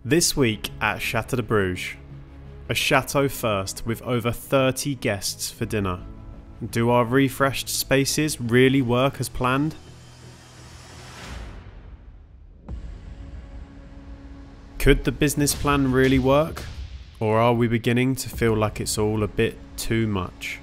This week at Chateau de Bruges, a chateau first with over 30 guests for dinner. Do our refreshed spaces really work as planned? Could the business plan really work? Or are we beginning to feel like it's all a bit too much?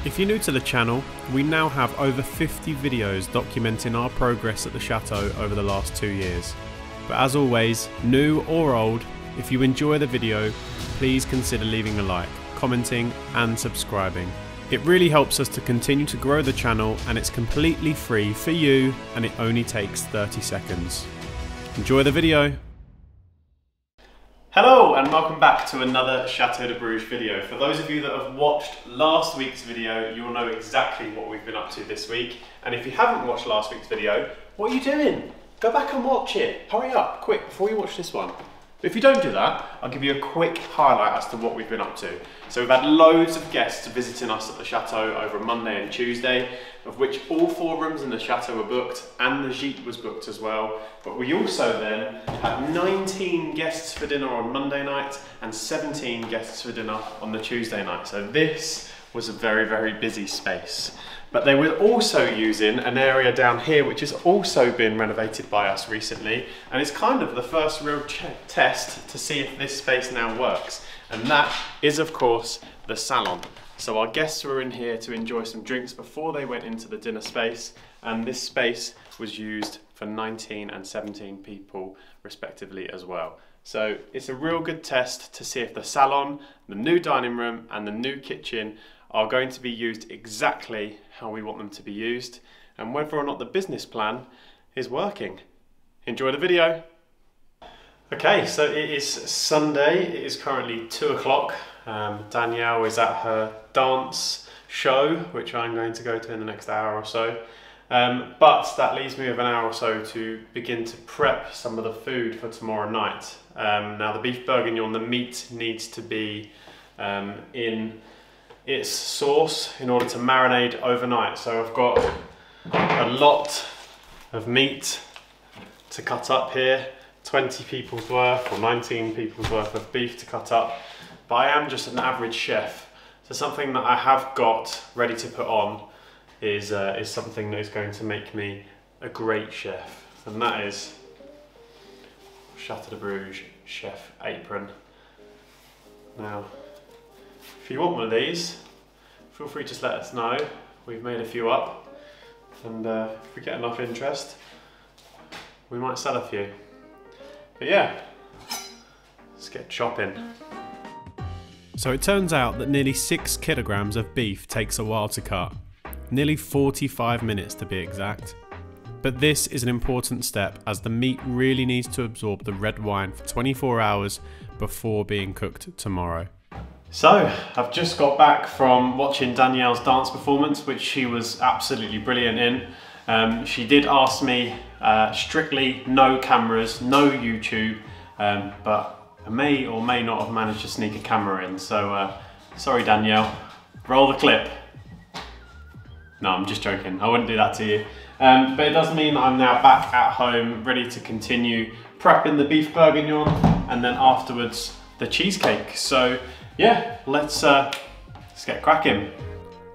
If you're new to the channel, we now have over 50 videos documenting our progress at the chateau over the last 2 years. But as always, new or old, if you enjoy the video, please consider leaving a like, commenting and subscribing. It really helps us to continue to grow the channel, and it's completely free for you and it only takes 30 seconds. Enjoy the video! Hello and welcome back to another Chateau de Bruges video. For those of you that have watched last week's video, you'll know exactly what we've been up to this week. And if you haven't watched last week's video, what are you doing? Go back and watch it. Hurry up, quick, before you watch this one. If you don't do that, I'll give you a quick highlight as to what we've been up to. So we've had loads of guests visiting us at the chateau over Monday and Tuesday, of which all 4 rooms in the chateau were booked and the gîte was booked as well. But we also then had 19 guests for dinner on Monday night and 17 guests for dinner on the Tuesday night. So this was a very, very busy space. But they were also using an area down here which has also been renovated by us recently, and it's kind of the first real test to see if this space now works, and that is of course the salon. So our guests were in here to enjoy some drinks before they went into the dinner space, and this space was used for 19 and 17 people respectively as well. So it's a real good test to see if the salon, the new dining room and the new kitchen are going to be used exactly how we want them to be used, and whether or not the business plan is working. Enjoy the video. Okay, so it is Sunday. It is currently 2 o'clock. Danielle is at her dance show, which I'm going to go to in the next hour or so. But that leaves me with an hour or so to begin to prep some of the food for tomorrow night. Now the beef bourguignon, the meat needs to be in its sauce in order to marinate overnight. So I've got a lot of meat to cut up here, 20 people's worth or 19 people's worth of beef to cut up. But I am just an average chef, so something that I have got ready to put on is something that is going to make me a great chef, and that is Chateau de Bruges chef apron. Now, if you want one of these, feel free to just let us know. We've made a few up, and if we get enough interest, we might sell a few. But yeah, let's get chopping. So it turns out that nearly 6 kilograms of beef takes a while to cut. Nearly 45 minutes to be exact. But this is an important step, as the meat really needs to absorb the red wine for 24 hours before being cooked tomorrow. So, I've just got back from watching Danielle's dance performance, which she was absolutely brilliant in. She did ask me strictly no cameras, no YouTube, but I may or may not have managed to sneak a camera in. So, sorry Danielle, roll the clip. No, I'm just joking, I wouldn't do that to you. But it does mean that I'm now back at home, ready to continue prepping the beef bourguignon, and then afterwards the cheesecake. So yeah, let's get cracking.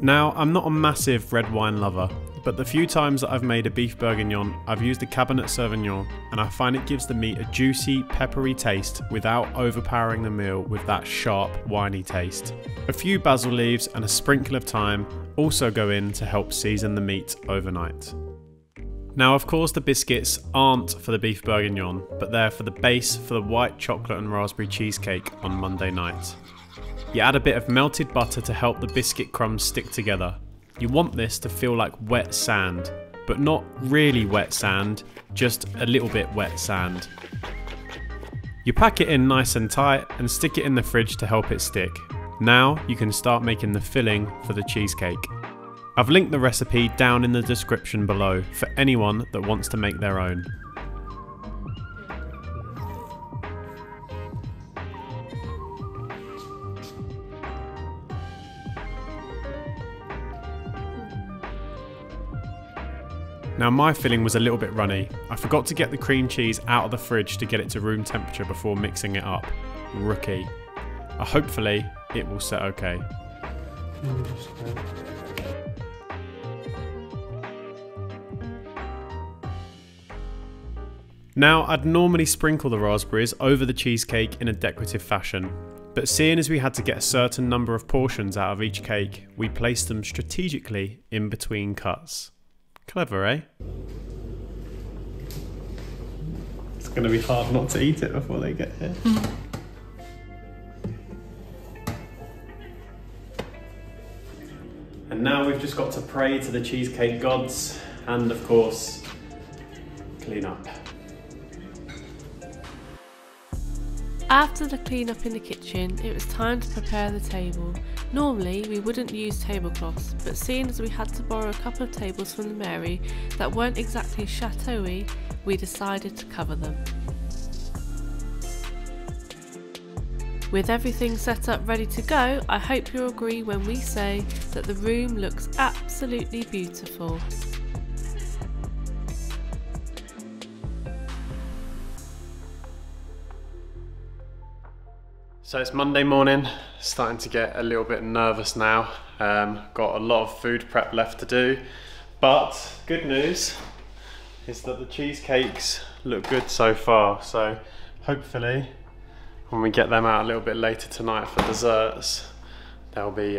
Now, I'm not a massive red wine lover, but the few times that I've made a beef bourguignon, I've used a Cabernet Sauvignon, and I find it gives the meat a juicy, peppery taste without overpowering the meal with that sharp, winey taste. A few basil leaves and a sprinkle of thyme also go in to help season the meat overnight. Now, of course, the biscuits aren't for the beef bourguignon, but they're for the base for the white chocolate and raspberry cheesecake on Monday night. You add a bit of melted butter to help the biscuit crumbs stick together. You want this to feel like wet sand, but not really wet sand, just a little bit wet sand. You pack it in nice and tight and stick it in the fridge to help it stick. Now you can start making the filling for the cheesecake. I've linked the recipe down in the description below for anyone that wants to make their own. Now my filling was a little bit runny. I forgot to get the cream cheese out of the fridge to get it to room temperature before mixing it up. Rookie. Hopefully it will set okay. Now I'd normally sprinkle the raspberries over the cheesecake in a decorative fashion, but seeing as we had to get a certain number of portions out of each cake, we placed them strategically in between cuts. Clever, eh? It's going to be hard not to eat it before they get here. And now we've just got to pray to the cheesecake gods and, of course, clean up. After the clean up in the kitchen, it was time to prepare the table. Normally we wouldn't use tablecloths, but seeing as we had to borrow a couple of tables from the Mary that weren't exactly chateau-y, we decided to cover them. With everything set up ready to go, I hope you'll agree when we say that the room looks absolutely beautiful. So it's Monday morning, starting to get a little bit nervous now. Got a lot of food prep left to do, but good news is that the cheesecakes look good so far. So hopefully when we get them out a little bit later tonight for desserts, they'll be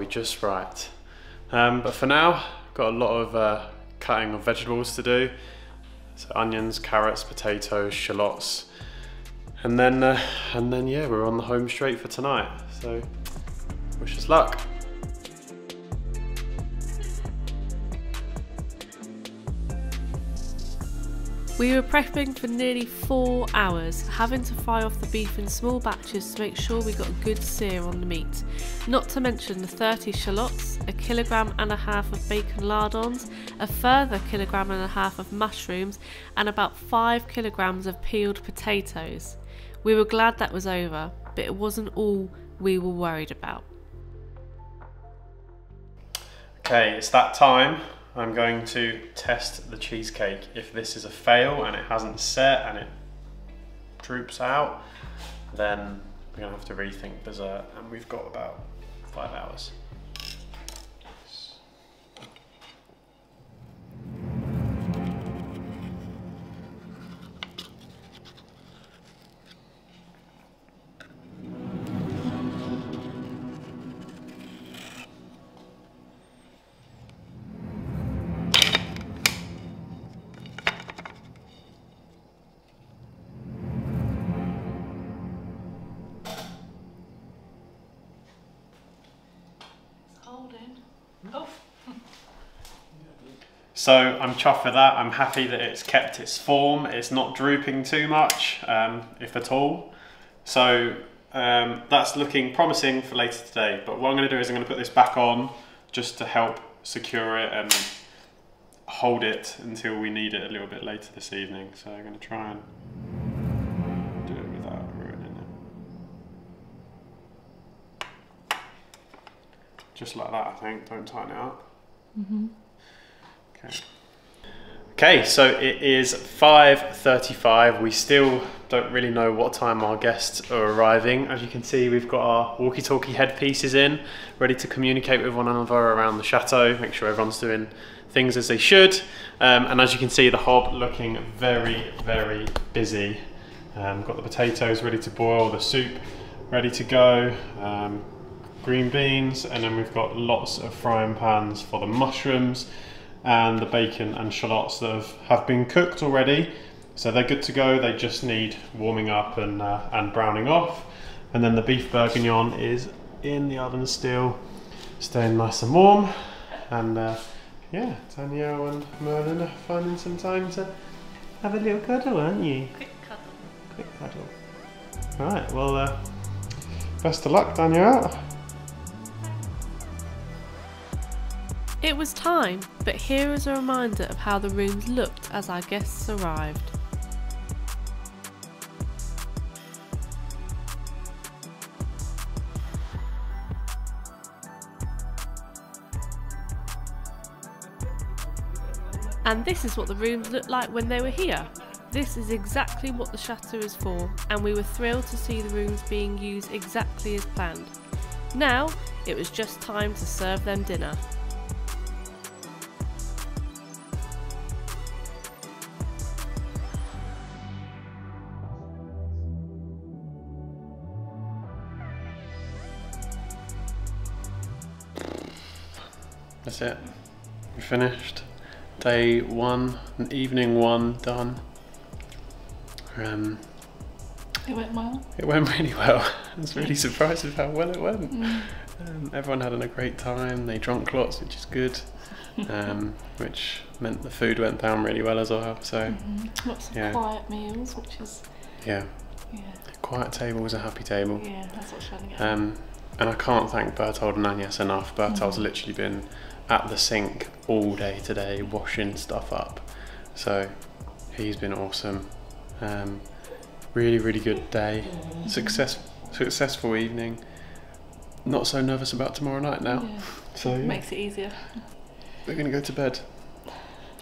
just right. But for now, got a lot of cutting of vegetables to do. So onions, carrots, potatoes, shallots. And then yeah, we're on the home straight for tonight. So wish us luck. We were prepping for nearly 4 hours, having to fry off the beef in small batches to make sure we got a good sear on the meat. Not to mention the 30 shallots, 1.5 kilograms of bacon lardons, a further 1.5 kilograms of mushrooms, and about 5 kilograms of peeled potatoes. We were glad that was over, but it wasn't all we were worried about. Okay, it's that time. I'm going to test the cheesecake. If this is a fail and it hasn't set and it droops out, then we're gonna have to rethink dessert, and we've got about 5 hours. So I'm chuffed with that. I'm happy that it's kept its form. It's not drooping too much, if at all. So that's looking promising for later today. But what I'm going to do is I'm going to put this back on just to help secure it and hold it until we need it a little bit later this evening. So I'm going to try and do it without ruining it. Just like that, I think. Don't tighten it up. Mm-hmm. Okay, so it is 5:35. We still don't really know what time our guests are arriving. As you can see, we've got our walkie-talkie headpieces in, ready to communicate with one another around the chateau, make sure everyone's doing things as they should. And as you can see, the hob looking very, very busy. Got the potatoes ready to boil, the soup ready to go, green beans, and then we've got lots of frying pans for the mushrooms and the bacon and shallots that have been cooked already, so they're good to go. They just need warming up and browning off. And then the beef bourguignon is in the oven still, staying nice and warm. And yeah, Danielle and Merlin are finding some time to have a little cuddle, aren't you? Quick cuddle. Quick cuddle. All right, well, best of luck, Danielle. It was time, but here is a reminder of how the rooms looked as our guests arrived. And this is what the rooms looked like when they were here. This is exactly what the chateau is for, and we were thrilled to see the rooms being used exactly as planned. Now, it was just time to serve them dinner. That's it. We finished. Day 1, evening 1 done. It went well. It went really well. I was really surprised with how well it went. Everyone had a great time. They drank lots, which is good. Which meant the food went down really well as well. So Lots of quiet meals, which is yeah. Quiet table was a happy table. Yeah, that's what I'm trying to get. And I can't thank Berthold and Agnes enough. Berthold's literally been at the sink all day today, washing stuff up. So he's been awesome. Really, really good day. Successful evening. Not so nervous about tomorrow night now. Yeah. So yeah. Makes it easier. We're gonna go to bed,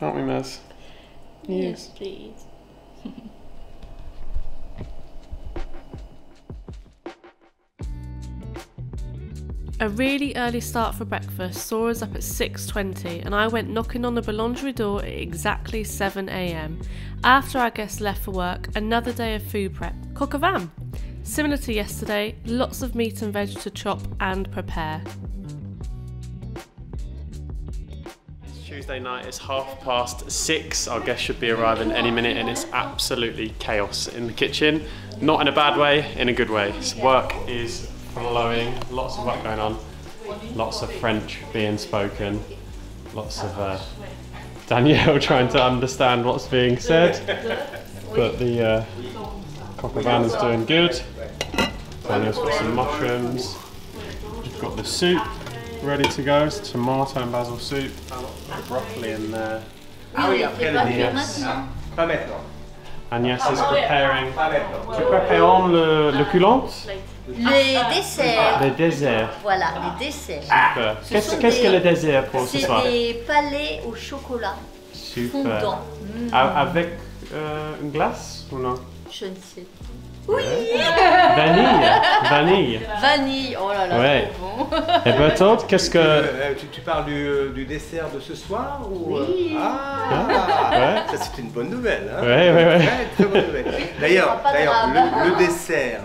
aren't we, Maz? Yes, please. A really early start for breakfast saw us up at 6:20, and I went knocking on the boulangerie door at exactly 7 AM. After our guests left for work, another day of food prep, coq au vin. Similar to yesterday, lots of meat and veg to chop and prepare. It's Tuesday night, it's 6:30. Our guests should be arriving any minute, and it's absolutely chaos in the kitchen. Not in a bad way, in a good way. Work is flowing, lots of work going on, lots of French being spoken, lots of Danielle trying to understand what's being said, but the coq au vin is doing good. Danielle's got some mushrooms, we've got the soup ready to go, it's tomato and basil soup, broccoli in there. Agnès is preparing. Tu prépares le coulant? Les desserts. Les desserts. Voilà, les desserts. Super. Qu'est-ce que le dessert pour ce soir? C'est des palais au chocolat. Super. Fondant. Avec une glace ou non? Je ne sais pas. Oui. Vanille. Vanille, oh là là, Ouais. trop bon. Et Berthold, qu'est-ce que... Tu parles du dessert de ce soir ou... Oui. Ah, ça c'est une bonne nouvelle. Hein. Ouais. Très, très bonne nouvelle. D'ailleurs, Pas de drame.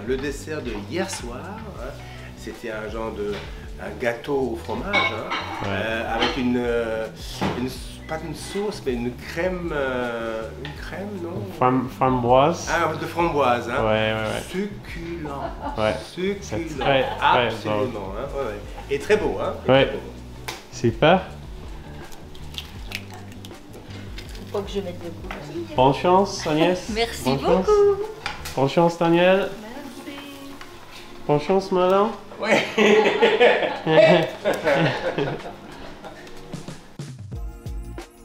le dessert de hier soir, hein, c'était un genre de gâteau au fromage, hein, avec une pas une sauce, mais une crème, non? Framboise. Ah, de framboise, hein. Ouais. Succulent. Ouais. Succulent. Très, très absolument, hein. Ouais. Et très beau, hein. Ouais. Très beau. Super. Faut pas que je mette le goût. Bonne chance, Agnès. Merci Bonne beaucoup. Chance. Bonne chance, Daniel. Merci. Bonne chance, Merlin. Ouais.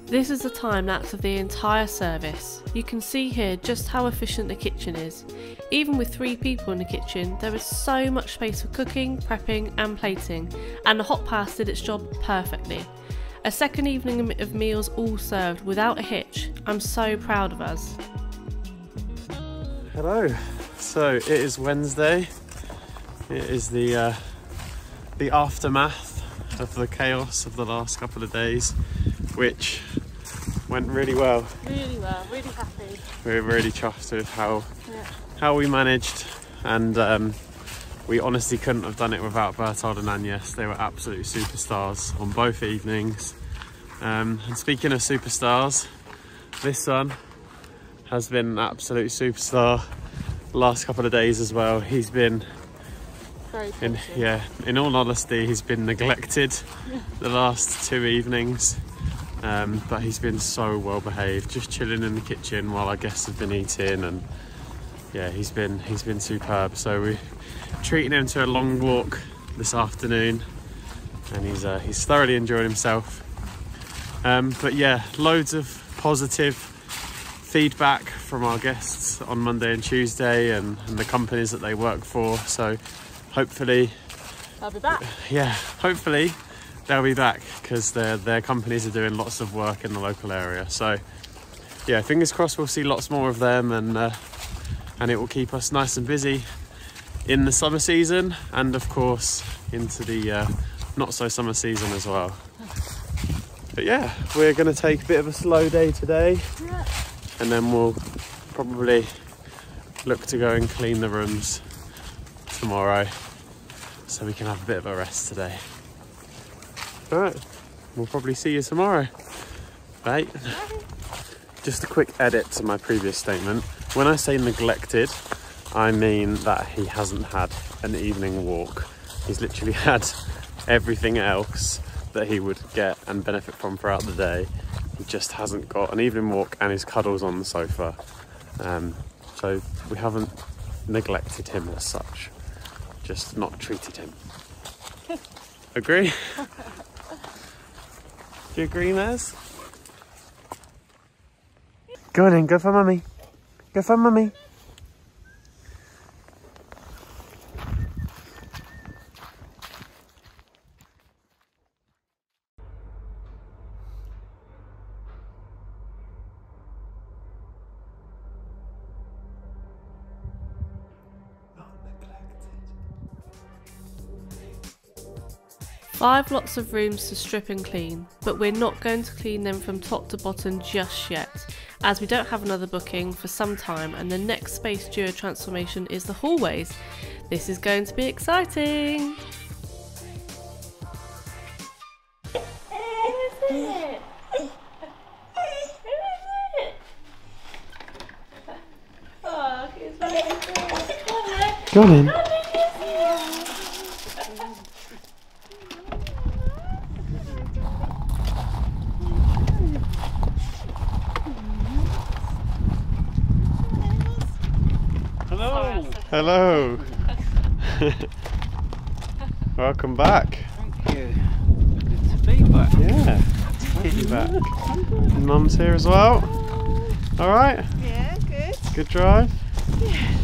This is the time lapse of the entire service. You can see here just how efficient the kitchen is. Even with 3 people in the kitchen, there is so much space for cooking, prepping and plating, and the hot pass did its job perfectly. A second evening of meals all served without a hitch. I'm so proud of us. Hello. So it is Wednesday. It is the aftermath of the chaos of the last couple of days, which went really well. Really well, really happy. We're really chuffed with how we managed, and we honestly couldn't have done it without Berthold and Agnès. They were absolute superstars on both evenings. And speaking of superstars, this one has been an absolute superstar the last couple of days as well. He's been in all honesty, he's been neglected the last 2 evenings, but he's been so well behaved, just chilling in the kitchen while our guests have been eating, and yeah, he's been superb. So we're treating him to a long walk this afternoon, and he's thoroughly enjoyed himself. But yeah, loads of positive feedback from our guests on Monday and Tuesday, and the companies that they work for. So hopefully I'll be back. yeah, hopefully they'll be back because their companies are doing lots of work in the local area. So yeah, fingers crossed we'll see lots more of them, and it will keep us nice and busy in the summer season, and of course into the not so summer season as well. But yeah, we're going to take a bit of a slow day today, and then we'll probably look to go and clean the rooms tomorrow so we can have a bit of a rest today. Alright, we'll probably see you tomorrow. Bye. Just a quick edit to my previous statement. When I say neglected, I mean that he hasn't had an evening walk. He's literally had everything else that he would get and benefit from throughout the day. He just hasn't got an evening walk and his cuddles on the sofa. So we haven't neglected him as such, just not treated him. Agree? Do you agree, Maz? Go on in, go for mummy. Go for mummy. Five lots of rooms to strip and clean, but we're not going to clean them from top to bottom just yet, as we don't have another booking for some time, and the next space due a transformation is the hallways. This is going to be exciting! Go on in. Hello. Welcome back. Thank you. Good to be back. Yeah, good to get you back. Mum's here as well. All right. Yeah, good. Good drive. Yeah.